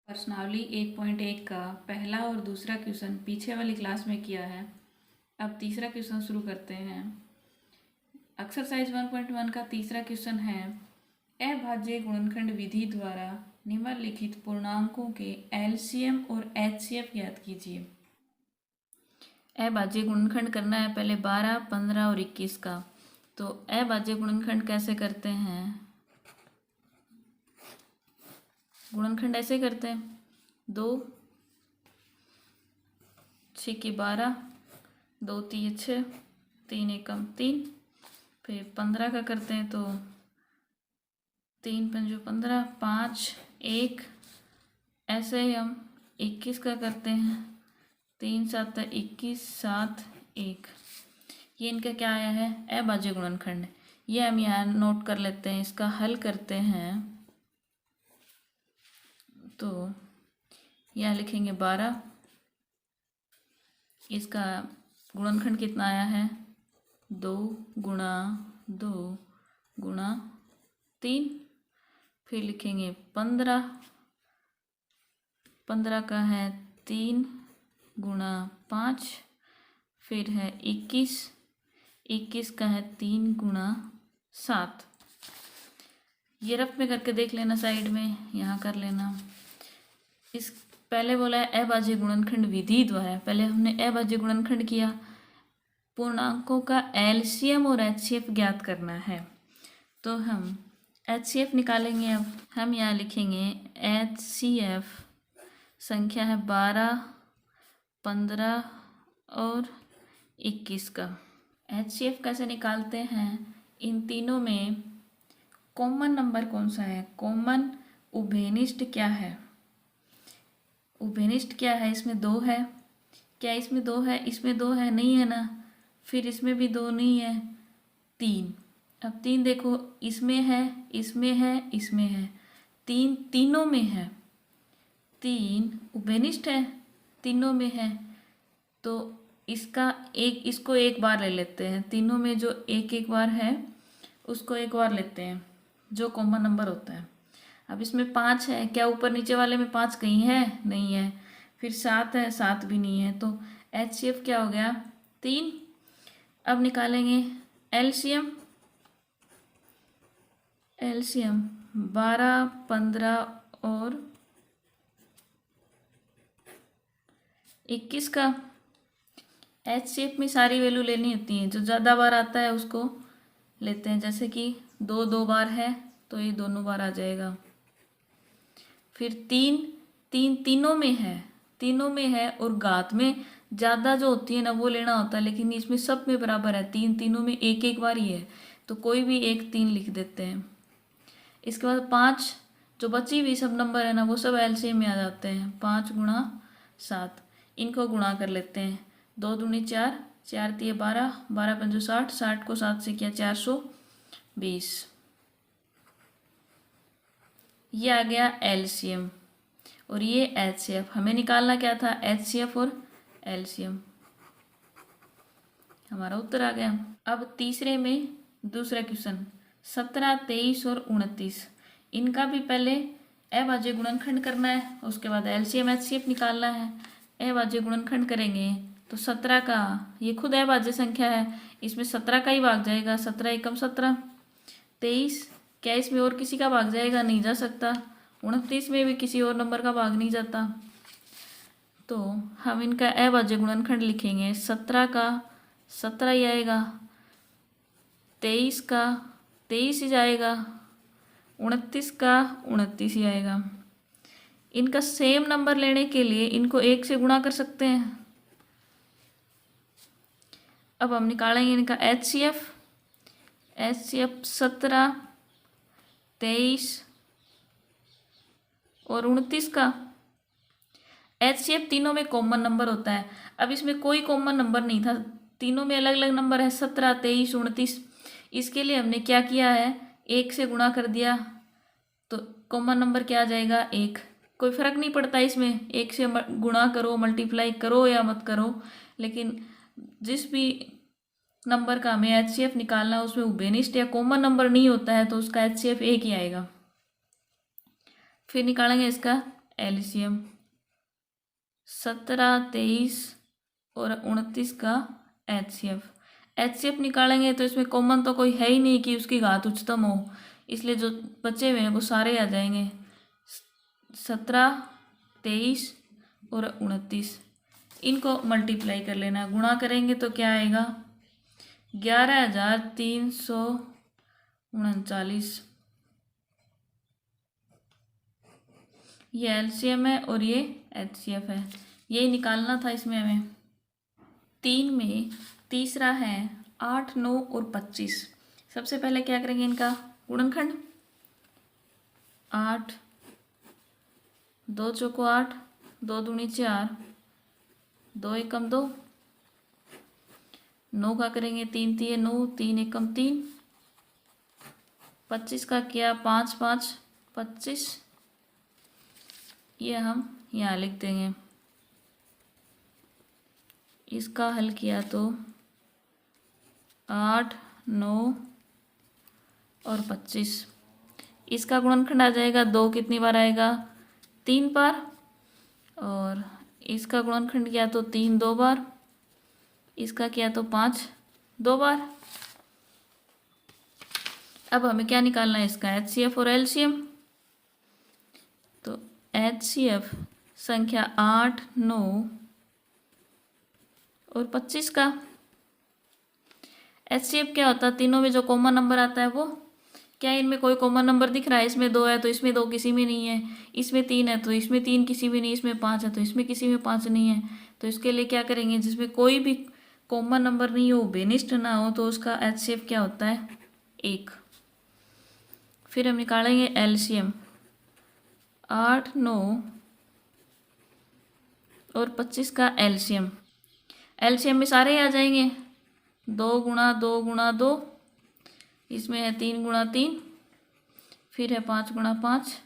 प्रश्नावली 1.1 का पहला और दूसरा क्वेश्चन पीछे वाली क्लास में किया है। अब तीसरा क्वेश्चन शुरू करते हैं। एक्सरसाइज 1.1 का तीसरा क्वेश्चन है, अभाज्य गुणनखंड विधि द्वारा निम्नलिखित पूर्णांकों के एलसीएम और एचसीएफ ज्ञात कीजिए। अभाज्य गुणनखंड करना है पहले 12, 15 और 21 का। तो अभाज्य गुणनखंड कैसे करते हैं? गुणनखंड ऐसे करते हैं, 2 6 की 12, 2 3 6, 3 एकम 3। फिर 15 का करते हैं तो 3 5 15, 5 1। ऐसे ही हम 21 का करते हैं, 3 7 21, 7 1। ये इनका क्या आया है? अभाज्य गुणनखंड। ये हम यहाँ नोट कर लेते हैं। इसका हल करते हैं तो यहाँ लिखेंगे 12। इसका गुणनखंड कितना आया है? 2 गुणा 2 गुणा 3। फिर लिखेंगे 15। 15 का है 3 गुणा 5। फिर है 21। 21 का है 3 गुणा 7। ये रफ में करके देख लेना, साइड में यहाँ कर लेना। इस पहले बोला है अभाज्य गुणनखंड विधि द्वारा। पहले हमने अभाज्य गुणनखंड किया, पूर्णांकों का एलसीएम और एचसीएफ ज्ञात करना है। तो हम एचसीएफ निकालेंगे। अब हम यहाँ लिखेंगे एचसीएफ संख्या है 12, 15 और 21 का। एचसीएफ कैसे निकालते हैं? इन तीनों में कॉमन नंबर कौन सा है? कॉमन उभयनिष्ठ क्या है? उभयनिष्ठ क्या है? इसमें 2 है। क्या इसमें 2 है? इसमें 2 है, नहीं है ना। फिर इसमें भी 2 नहीं है, 3। अब 3 देखो, इसमें है, इसमें है, इसमें है, 3 तीनों में है। 3 उभयनिष्ठ है, तीनों में है। तो इसको एक बार ले लेते हैं। तीनों में जो एक बार है उसको एक बार लेते हैं, जो कॉमन नंबर होता है। अब इसमें 5 है। क्या ऊपर नीचे वाले में 5 कहीं है? नहीं है। फिर 7 है, 7 भी नहीं है। तो एचसीएफ क्या हो गया? 3। अब निकालेंगे एलसीएम। एलसीएम 12, 15 और 21 का। एचसीएफ में सारी वैल्यू लेनी होती है, जो ज़्यादा बार आता है उसको लेते हैं। जैसे कि 2 बार है तो ये दोनों बार आ जाएगा। फिर 3 तीनों में है, तीनों में है। और घात में ज़्यादा जो होती है ना वो लेना होता है, लेकिन इसमें सब में बराबर है। 3 तीनों में एक बार ही है, तो कोई भी एक 3 लिख देते हैं। इसके बाद 5, जो बची हुई सब नंबर है ना वो सब एलसीएम में आ जाते हैं। 5 गुणा 7, इनको गुणा कर लेते हैं। 2 दूनी 4, 4 तिये 12, 12 पंजो 60, 60 को 7 से किया 420। ये आ गया एलसीएम और ये एचसीएफ। हमें निकालना क्या था? एचसीएफ और एलसीएम। हमारा उत्तर आ गया। अब तीसरे में दूसरा क्वेश्चन 17, 23 और 29। इनका भी पहले अभाज्य गुणनखंड करना है, उसके बाद एलसीएम एचसीएफ निकालना है। अभाज्य गुणनखंड करेंगे तो 17 का, ये खुद अभाज्य संख्या है, इसमें 17 का ही भाग जाएगा। 17 एकम 17। 23, क्या इसमें और किसी का भाग जाएगा? नहीं जा सकता। 29 में भी किसी और नंबर का भाग नहीं जाता। तो हम इनका अभाज्य गुणनखंड लिखेंगे। 17 का 17 ही आएगा, 23 का 23 ही जाएगा, 29 का 29 ही आएगा। इनका सेम नंबर लेने के लिए इनको 1 से गुणा कर सकते हैं। अब हम निकालेंगे इनका एचसीएफ। एचसीएफ 17, 23 और 29 का। एचसीएफ तीनों में कॉमन नंबर होता है। अब इसमें कोई कॉमन नंबर नहीं था, तीनों में अलग अलग नंबर है, 17, 23, 29। इसके लिए हमने क्या किया है? 1 से गुणा कर दिया, तो कॉमन नंबर क्या आ जाएगा? 1। कोई फर्क नहीं पड़ता इसमें, 1 से गुणा करो, मल्टीप्लाई करो या मत करो, लेकिन जिस भी नंबर का हमें एचसीएफ निकालना है उसमें उभयनिष्ठ या कॉमन नंबर नहीं होता है, तो उसका एचसीएफ 1 ही आएगा। फिर निकालेंगे इसका एलसीएम, 17, 23 और 29 का एचसीएफ। एचसीएफ निकालेंगे तो इसमें कॉमन तो कोई है ही नहीं कि उसकी घात उच्चतम हो, इसलिए जो बचे हुए हैं वो सारे आ जाएंगे। 17, 23 और 29, इनको मल्टीप्लाई कर लेना, गुणा करेंगे तो क्या आएगा 11,339। ये एलसीएम है और ये एचसीएफ है, ये निकालना था इसमें हमें। 3 में तीसरा है 8, 9 और 25। सबसे पहले क्या करेंगे इनका गुणनखंड। 8, 2 चौको 8, 2 दूनी 4, 2 एकम 2, 9 का करेंगे 3 तिये 9, 3 एकम 3, 25 का किया 5, 5, 25। ये हम यहाँ लिख देंगे। इसका हल किया तो 8, 9 और 25। इसका गुणनखंड आ जाएगा 2 कितनी बार आएगा 3 बार, और इसका गुणनखंड किया तो 3 2 बार, इसका किया तो 5 2 बार। अब हमें क्या निकालना है इसका एचसीएफ और एलसीएम। तो एचसीएफ संख्या 8, 9 और 25 का। एचसीएफ क्या होता है, तीनों में जो कॉमन नंबर आता है वो। क्या इनमें कोई कॉमन नंबर दिख रहा है, इसमें 2 है तो इसमें 2 किसी में नहीं है, इसमें 3 है तो इसमें 3 किसी में नहीं, इसमें 5 है तो इसमें किसी में 5 नहीं है। तो इसके लिए क्या करेंगे, जिसमें कोई भी कॉमन नंबर नहीं हो, बेनिस्ट ना हो, तो उसका एचसीएफ क्या होता है 1। फिर हम निकालेंगे एलसीएम। 8, 9 और 25 का एलसीएम। एलसीएम में सारे ही आ जाएंगे, 2 गुणा 2 गुणा 2, इसमें है 3 गुणा 3, फिर है 5 गुणा 5।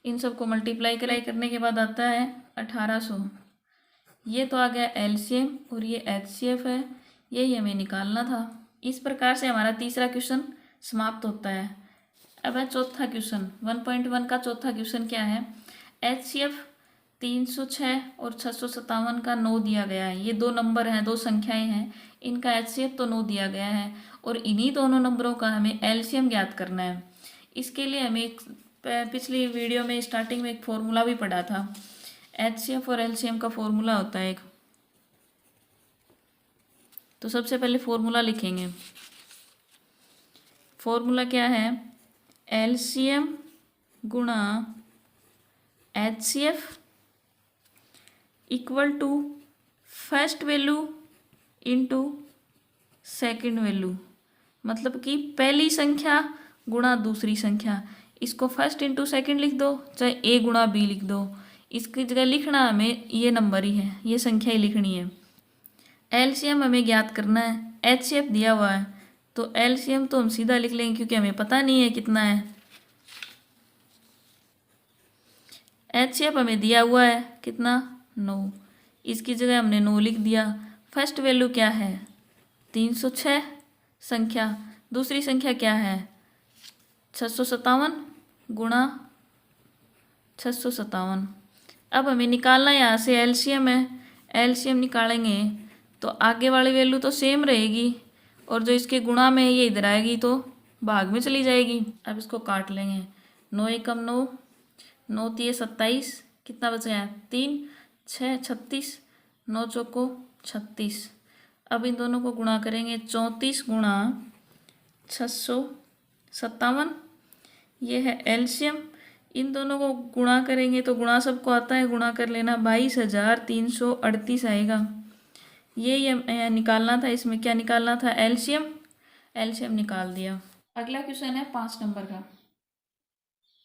इन सबको मल्टीप्लाई करने के बाद आता है 1800। ये तो आ गया एलसीएम और ये एचसीएफ है, यही हमें निकालना था। इस प्रकार से हमारा तीसरा क्वेश्चन समाप्त होता है। अब है चौथा क्वेश्चन। 1.1 का चौथा क्वेश्चन क्या है, एचसीएफ 306 और 657 का 9 दिया गया है। ये 2 नंबर हैं, 2 संख्याएं हैं, इनका एचसीएफ तो 9 दिया गया है और इन्हीं दोनों नंबरों का हमें एलसीएम ज्ञात करना है। इसके लिए हमें पिछली वीडियो में स्टार्टिंग में एक फॉर्मूला भी पढ़ा था। एचसीएफ और एलसीएम का फॉर्मूला होता है एक। तो सबसे पहले फॉर्मूला लिखेंगे। फॉर्मूला क्या है, एलसीएम गुणा HCF equal to first value into second value. मतलब कि पहली संख्या गुणा दूसरी संख्या। इसको फर्स्ट इंटू सेकेंड लिख दो, चाहे ए गुणा बी लिख दो। इसकी जगह लिखना हमें ये नंबर ही है, ये संख्या ही लिखनी है। एलसीएम हमें ज्ञात करना है, एचसीएफ दिया हुआ है तो एलसीएम तो हम सीधा लिख लेंगे क्योंकि हमें पता नहीं है कितना है। एचसीएफ हमें दिया हुआ है कितना 9, इसकी जगह हमने 9 लिख दिया। फर्स्ट वैल्यू क्या है 306 संख्या, दूसरी संख्या क्या है 657 गुणा 657। अब हमें निकालना यहाँ से एलसीएम है, एलसीएम निकालेंगे तो आगे वाली वैल्यू तो सेम रहेगी और जो इसके गुणा में है ये इधर आएगी तो भाग में चली जाएगी। अब इसको काट लेंगे, 9 एकम 9, 9 तिये 27, कितना बचा है 3, 6 36, 9 चौको 36। अब इन दोनों को गुणा करेंगे, 34 गुणा 657, ये है एलसीएम। इन दोनों को गुणा करेंगे तो गुणा सबको आता है, गुणा कर लेना 22,338 आएगा। ये निकालना था, इसमें क्या निकालना था एलसीएम, एलसीएम निकाल दिया। अगला क्वेश्चन है 5 नंबर का।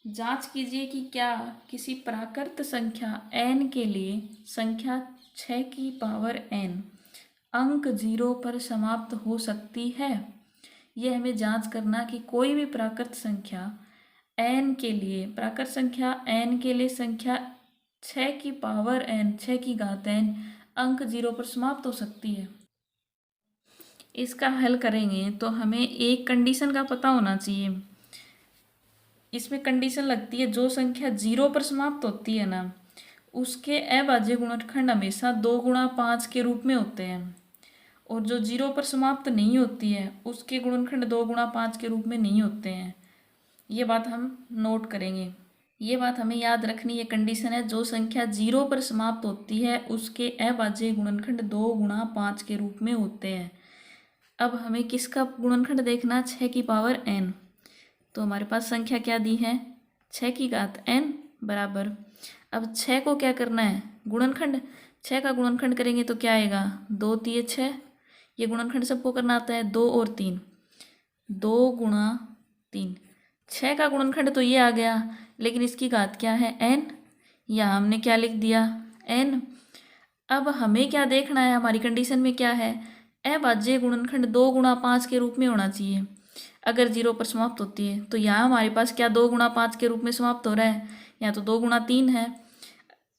जांच कीजिए कि क्या किसी प्राकृत संख्या n के लिए संख्या 6 की पावर n अंक 0 पर समाप्त हो सकती है। यह हमें जांच करना कि कोई भी प्राकृत संख्या n के लिए, प्राकृत संख्या n के लिए संख्या 6 की पावर n, 6 की घात n अंक 0 पर समाप्त हो सकती है। इसका हल करेंगे तो हमें एक कंडीशन का पता होना चाहिए। इसमें कंडीशन लगती है जो संख्या 0 पर समाप्त होती है ना, उसके अभाज्य गुणनखंड हमेशा 2 गुणा 5 के रूप में होते हैं, और जो 0 पर समाप्त नहीं होती है उसके गुणनखंड 2 गुणा 5 के रूप में नहीं होते हैं। ये बात हम नोट करेंगे, ये बात हमें याद रखनी। ये कंडीशन है, जो संख्या 0 पर समाप्त होती है उसके अभाज्य गुणनखंड 2 गुणा 5 के रूप में होते हैं। अब हमें किसका गुणनखंड देखना, 6 की पावर n। तो हमारे पास संख्या क्या दी है, 6 की घात n बराबर। अब 6 को क्या करना है, गुणनखंड। 6 का गुणनखंड करेंगे तो क्या आएगा, 2 तिये 6। ये गुणनखंड सबको करना आता है, 2 और 3, 2 गुणा 3। 6 का गुणनखंड तो ये आ गया, लेकिन इसकी घात क्या है, n। या हमने क्या लिख दिया, n। अब हमें क्या देखना है, हमारी कंडीशन में क्या है, अभाज्य गुणनखंड 2 गुणा 5 के रूप में होना चाहिए अगर 0 पर समाप्त होती है। तो यहाँ हमारे पास क्या 2 गुणा 5 के रूप में समाप्त हो रहा है, यहाँ तो 2 गुणा 3 है।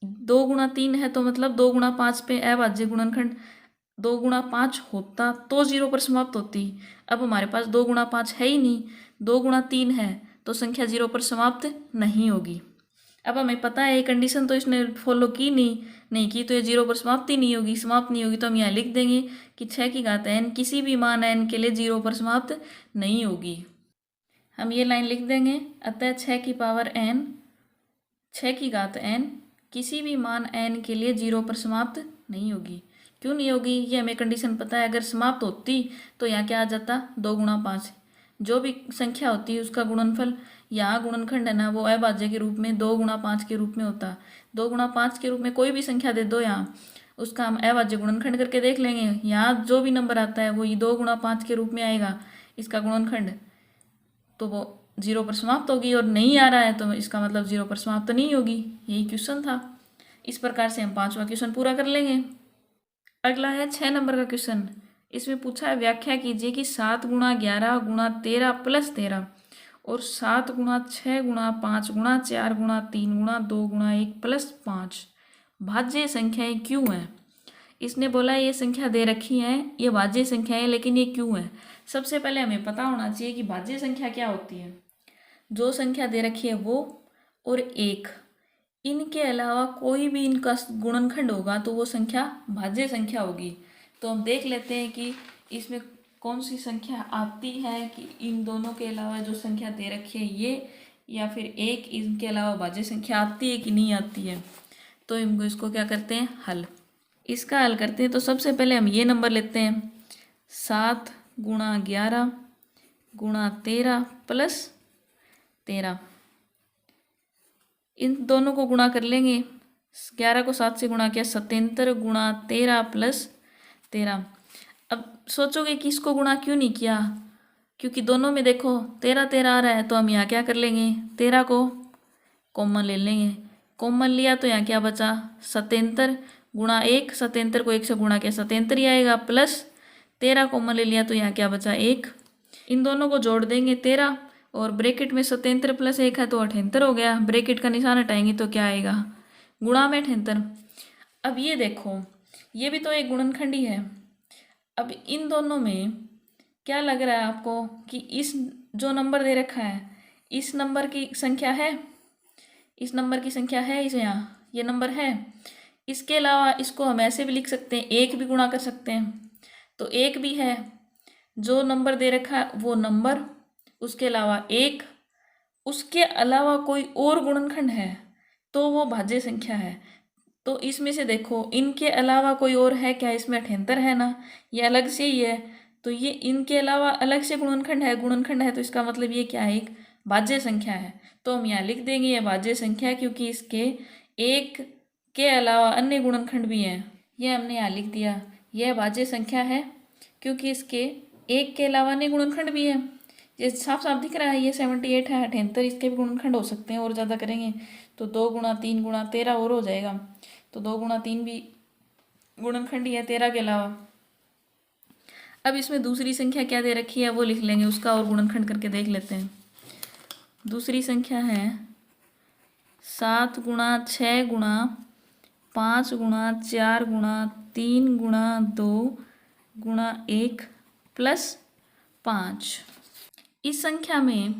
2 गुणा 3 है तो मतलब 2 गुणा 5 पे अभाज्य गुणनखंड 2 गुणा 5 होता तो 0 पर समाप्त होती। अब हमारे पास 2 गुणा 5 है ही नहीं, 2 गुणा 3 है, तो संख्या 0 पर समाप्त नहीं होगी। अब हमें पता है ये कंडीशन तो इसने फॉलो की नहीं की तो ये 0 पर समाप्त ही नहीं होगी, समाप्त नहीं होगी। तो हम यहाँ लिख देंगे कि 6 की घात n किसी भी मान n के लिए 0 पर समाप्त नहीं होगी। हम ये लाइन लिख देंगे, अतः 6 की पावर n, 6 की घात n किसी भी मान n के लिए 0 पर समाप्त नहीं होगी। क्यों नहीं होगी, ये हमें कंडीशन पता है। अगर समाप्त होती तो यहाँ क्या आ जाता, 2 गुणा 5। जो भी संख्या होती है उसका गुणनफल, यहाँ गुणनखंड है ना, वो अभाज्य के रूप में 2 गुणा 5 के रूप में होता। 2 गुणा 5 के रूप में कोई भी संख्या दे दो यहाँ, उसका हम अभाज्य गुणनखंड करके देख लेंगे। यहाँ जो भी नंबर आता है वो ये 2 गुणा 5 के रूप में आएगा इसका गुणनखंड, तो वो 0 पर समाप्त होगी। और नहीं आ रहा है तो इसका मतलब 0 पर समाप्त नहीं होगी। यही क्वेश्चन था। इस प्रकार से हम 5वां क्वेश्चन पूरा कर लेंगे। अगला है 6 नंबर का क्वेश्चन। इसमें पूछा है, व्याख्या कीजिए कि 7 गुणा 11 गुणा 13 प्लस 13 और 7 गुणा 6 गुणा 5 गुणा 4 गुणा 3 गुणा 2 गुणा 1 प्लस 5 भाज्य संख्याएं क्यों हैं। इसने बोला ये संख्या दे रखी है, ये भाज्य संख्या है, लेकिन ये क्यों है। सबसे पहले हमें पता होना चाहिए कि भाज्य संख्या क्या होती है। जो संख्या दे रखी है वो और एक, इनके अलावा कोई भी इनका गुणनखंड होगा तो वो संख्या भाज्य संख्या होगी। तो हम देख लेते हैं कि इसमें कौन सी संख्या आती है कि इन दोनों के अलावा जो संख्या दे रखी है ये, या फिर एक इनके अलावा भाज्य संख्या आती है कि नहीं आती है। तो इनको इसको क्या करते हैं, हल। इसका हल करते हैं। तो सबसे पहले हम ये नंबर लेते हैं, 7 गुणा 11 गुणा 13 प्लस 13। इन दोनों को गुणा कर लेंगे। 11 को 7 से गुणा किया, 77 गुणा 13 प्लस 13। अब सोचोगे कि इसको गुणा क्यों नहीं किया, क्योंकि दोनों में देखो 13 13 आ रहा है। तो हम यहाँ क्या कर लेंगे, 13 को कॉमन ले लेंगे। कॉमन लिया तो यहाँ क्या बचा, 77 गुणा 1, 77 को 1 से गुणा किया 77 ही आएगा, प्लस 13 कॉमन ले लिया तो यहाँ क्या बचा, 1। इन दोनों को जोड़ देंगे 13, और ब्रैकेट में 77 प्लस 1 है तो 78 हो गया। ब्रैकेट का निशान हटाएंगे तो क्या आएगा, गुणा में 78। अब ये देखो, ये भी तो एक गुणनखंड ही है। अब इन दोनों में क्या लग रहा है आपको कि इस जो नंबर दे रखा है इस नंबर की संख्या है, इस नंबर की संख्या है, इसे यहाँ ये नंबर है। इसके अलावा इसको हम ऐसे भी लिख सकते हैं, एक भी गुणा कर सकते हैं। तो एक भी है, जो नंबर दे रखा है वो नंबर, उसके अलावा एक, उसके अलावा कोई और गुणनखंड है तो वो भाज्य संख्या है। तो इसमें से देखो इनके अलावा कोई और है क्या, इसमें 78 है ना, ये अलग से ही है। तो ये इनके अलावा अलग से गुणनखंड है तो इसका मतलब ये क्या है, एक भाज्य संख्या है। तो हम यहाँ लिख देंगे ये भाज्य संख्या, क्योंकि इसके एक के अलावा अन्य गुणनखंड भी हैं। ये हमने यहाँ लिख दिया, यह भाज्य संख्या है क्योंकि इसके एक के अलावा अन्य गुणनखंड भी है। ये साफ साफ दिख रहा है, ये 78 है, 78 इसके भी गुणनखंड हो सकते हैं। और ज़्यादा करेंगे तो 2 गुणा 3 गुणा 13 और हो जाएगा। तो 2 गुणा 3 भी गुणनखंड ही है 13 के अलावा। अब इसमें दूसरी संख्या क्या दे रखी है वो लिख लेंगे, उसका और गुणनखंड करके देख लेते हैं। दूसरी संख्या है 7 गुणा 6 गुणा 5 गुणा 4 गुणा 3 गुणा 2 गुणा 1 प्लस 5। इस संख्या में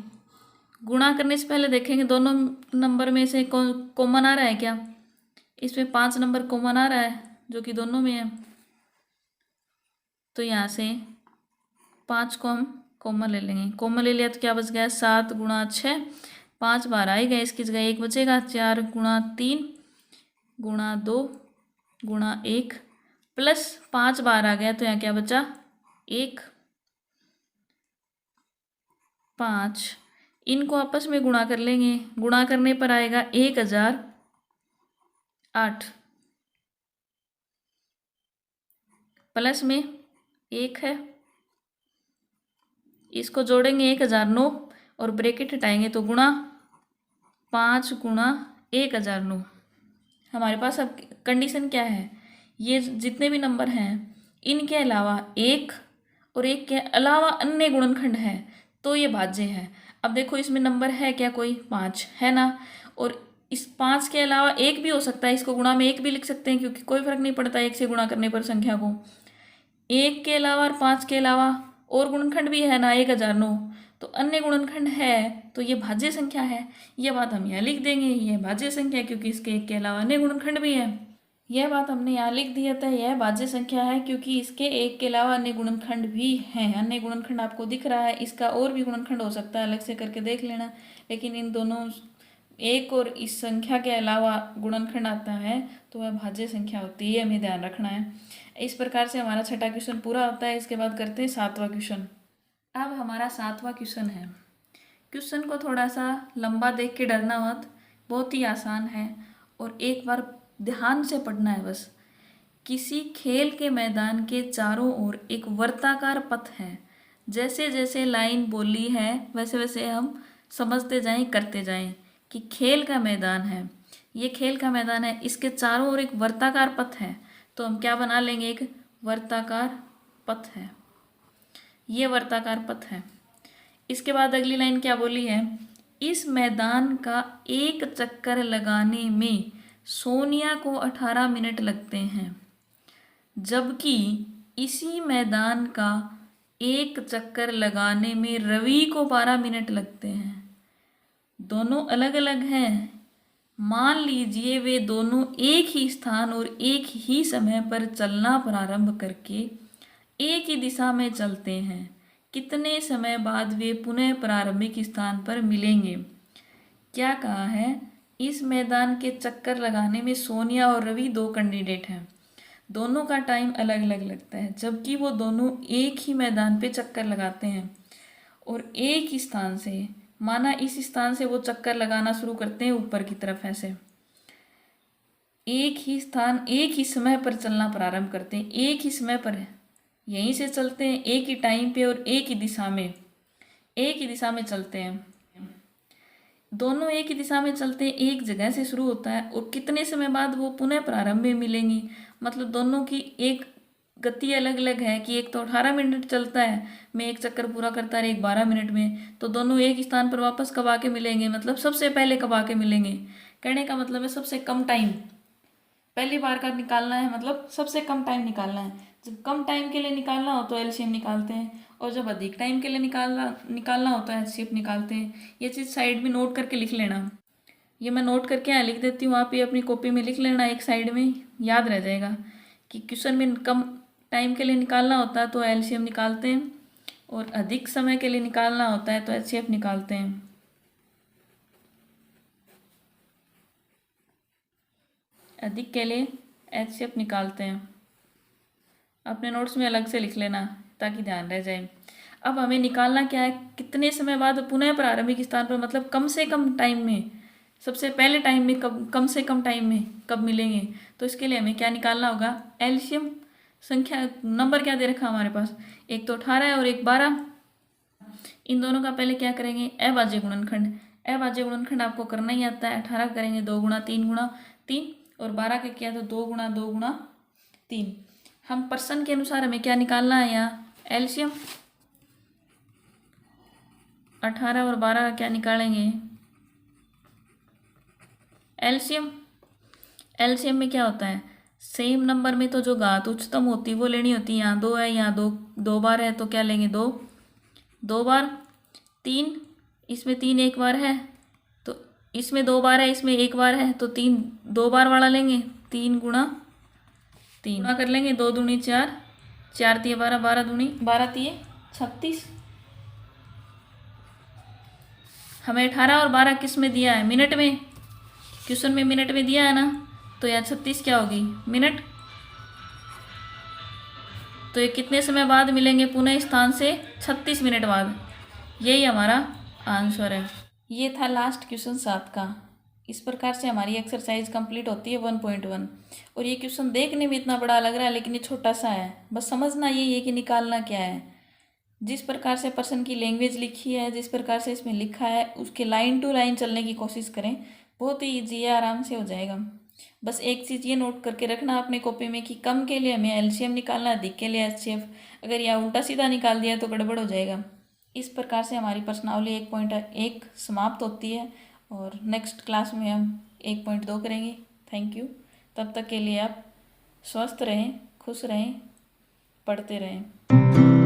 गुणा करने से पहले देखेंगे दोनों नंबर में से कौन कॉमन आ रहा है क्या। इसमें 5 नंबर कॉमन आ रहा है जो कि दोनों में है, तो यहाँ से 5 को हम कॉमन ले लेंगे। कॉमन ले लिया तो क्या बच गया, 7 गुणा 6, 5 बार आएगा, इसकी जगह 1 बचेगा, 4 गुणा 3 गुणा 2 गुणा 1 प्लस 5 बार आ गया, तो यहाँ क्या बचा 1, 5। इनको आपस में गुणा कर लेंगे, गुणा करने पर आएगा 1008 प्लस में 1 है, इसको जोड़ेंगे 1009 और ब्रैकेट हटाएंगे तो गुणा 5 गुणा 1009। हमारे पास अब कंडीशन क्या है, ये जितने भी नंबर हैं इनके अलावा एक और एक के अलावा अन्य गुणनखंड है तो ये भाज्य है। अब देखो इसमें नंबर है क्या, कोई 5 है ना, और इस 5 के अलावा एक भी हो सकता है, इसको गुणा में 1 भी लिख सकते हैं क्योंकि कोई फर्क नहीं पड़ता 1 से गुणा करने पर संख्या को। 1 के अलावा और 5 के अलावा और गुणनखंड भी है ना 1009, तो अन्य गुणनखंड है तो ये भाज्य संख्या है। ये बात हम यहाँ लिख देंगे, ये भाज्य संख्या क्योंकि इसके 1 के अलावा अन्य गुणनखंड भी है। यह बात हमने यहाँ लिख दी है, यह भाज्य संख्या है क्योंकि इसके 1 के अलावा अन्य गुणनखंड भी हैं। अन्य गुणनखंड आपको दिख रहा है, इसका और भी गुणनखंड हो सकता है, अलग से करके देख लेना, लेकिन इन दोनों एक और इस संख्या के अलावा गुणनखंड आता है तो वह भाज्य संख्या होती है, हमें ध्यान रखना है। इस प्रकार से हमारा 6वां क्वेश्चन पूरा होता है। इसके बाद करते हैं 7वां क्वेश्चन। अब हमारा 7वां क्वेश्चन है, क्वेश्चन को थोड़ा सा लंबा देख के डरना मत, बहुत ही आसान है और एक बार ध्यान से पढ़ना है बस। किसी खेल के मैदान के चारों ओर एक वर्ताकार पथ है, जैसे जैसे लाइन बोली है वैसे वैसे हम समझते जाएं करते जाएं कि खेल का मैदान है, ये खेल का मैदान है, इसके चारों ओर एक वर्ताकार पथ है, तो हम क्या बना लेंगे, एक वर्ताकार पथ है, ये वर्ताकार पथ है। इसके बाद अगली लाइन क्या बोली है, इस मैदान का एक चक्कर लगाने में सोनिया को 18 मिनट लगते हैं, जबकि इसी मैदान का एक चक्कर लगाने में रवि को 12 मिनट लगते हैं। दोनों अलग अलग हैं, मान लीजिए वे दोनों एक ही स्थान और एक ही समय पर चलना प्रारंभ करके एक ही दिशा में चलते हैं, कितने समय बाद वे पुनः प्रारंभिक स्थान पर मिलेंगे। क्या कहा है, इस मैदान के चक्कर लगाने में सोनिया और रवि 2 कैंडिडेट हैं, दोनों का टाइम अलग अलग लगता है, जबकि वो दोनों एक ही मैदान पे चक्कर लगाते हैं और एक ही स्थान से, माना इस स्थान से वो चक्कर लगाना शुरू करते हैं ऊपर की तरफ, ऐसे एक ही स्थान एक ही समय पर चलना प्रारंभ करते हैं, एक ही समय पर यहीं से चलते हैं, एक ही टाइम पे और एक ही दिशा में, एक ही दिशा में चलते हैं, दोनों एक ही दिशा में चलते हैं, एक जगह से शुरू होता है और कितने समय बाद वो पुनः प्रारंभ में मिलेंगी। मतलब दोनों की एक गति अलग अलग है कि एक तो 18 मिनट चलता है में एक चक्कर पूरा करता है, एक 12 मिनट में, तो दोनों एक स्थान पर वापस कब आके मिलेंगे, मतलब सबसे पहले कब आके मिलेंगे। कहने का मतलब है सबसे कम टाइम पहली बार का निकालना है, मतलब सबसे कम टाइम निकालना है। जब कम टाइम के लिए निकालना हो तो एलसीएम निकालते हैं, और जब अधिक टाइम के लिए निकालना होता है एचसीएफ निकालते हैं। ये चीज़ साइड में नोट करके लिख लेना, ये मैं नोट करके यहाँ लिख देती हूँ, आप ये अपनी कॉपी में लिख लेना, एक साइड में याद रह जाएगा कि क्वेश्चन में कम टाइम के लिए निकालना होता है तो एलसीएम निकालते हैं, और अधिक समय के लिए निकालना होता है तो एचसीएफ निकालते हैं। अधिक के लिए एचसीएफ निकालते हैं, अपने नोट्स में अलग से लिख लेना ताकि ध्यान रह जाए। अब हमें निकालना क्या है, कितने समय बाद पुनः प्रारंभिक स्थान पर, मतलब कम से कम टाइम में, सबसे पहले टाइम में कब, कम से कम टाइम में कब मिलेंगे। तो इसके लिए हमें क्या निकालना होगा, एलसीएम संख्या, नंबर क्या दे रखा हमारे पास, एक तो 18 है और एक 12। इन दोनों का पहले क्या करेंगे, अभाज्य गुणनखंड, अभाज्य गुणनखंड आपको करना ही आता है। 18 करेंगे 2 गुणा 3 गुणा 3, और 12 का किया तो 2 गुणा 2 गुणा 3। हम पर्सन के अनुसार हमें क्या निकालना है यहाँ, एलसीएम। 18 और 12 का क्या निकालेंगे, एलसीएम। एलसीएम में क्या होता है, सेम नंबर में तो जो घात उच्चतम होती है वो लेनी होती है। यहाँ 2 है, यहाँ 2 बार है तो क्या लेंगे, 2 बार। 3, इसमें 3 एक बार है तो इसमें 2 बार है, इसमें 1 बार है, तो 3 2 बार वाला लेंगे। 3 गुणा 3 गुणा कर लेंगे। 2 दूनी 4, 4 तिये 12, 12 दूनी 12 तिये 36। हमें 18 और 12 किस में दिया है? मिनट में। क्वेश्चन में मिनट में दिया है ना, तो यहाँ 36 क्या होगी? मिनट। तो ये कितने समय बाद मिलेंगे पुनः स्थान से? 36 मिनट बाद। यही हमारा आंसर है। ये था लास्ट क्वेश्चन 7 का। इस प्रकार से हमारी एक्सरसाइज कंप्लीट होती है 1.1। और ये क्वेश्चन देखने में इतना बड़ा लग रहा है, लेकिन ये छोटा सा है। बस समझना यही है कि निकालना क्या है। जिस प्रकार से पर्सन की लैंग्वेज लिखी है, जिस प्रकार से इसमें लिखा है, उसके लाइन टू लाइन चलने की कोशिश करें। बहुत ही ईजी है, आराम से हो जाएगा। बस एक चीज़ ये नोट करके रखना अपने कॉपी में कि कम के लिए हमें एलसीएम निकालना है, अधिक के लिए एचसीएफ। अगर यह उल्टा सीधा निकाल दिया तो गड़बड़ हो जाएगा। इस प्रकार से हमारी प्रश्नावली 1.1 समाप्त होती है और नेक्स्ट क्लास में हम 1.2 करेंगे। Thank you. तब तक के लिए आप स्वस्थ रहें, खुश रहें, पढ़ते रहें।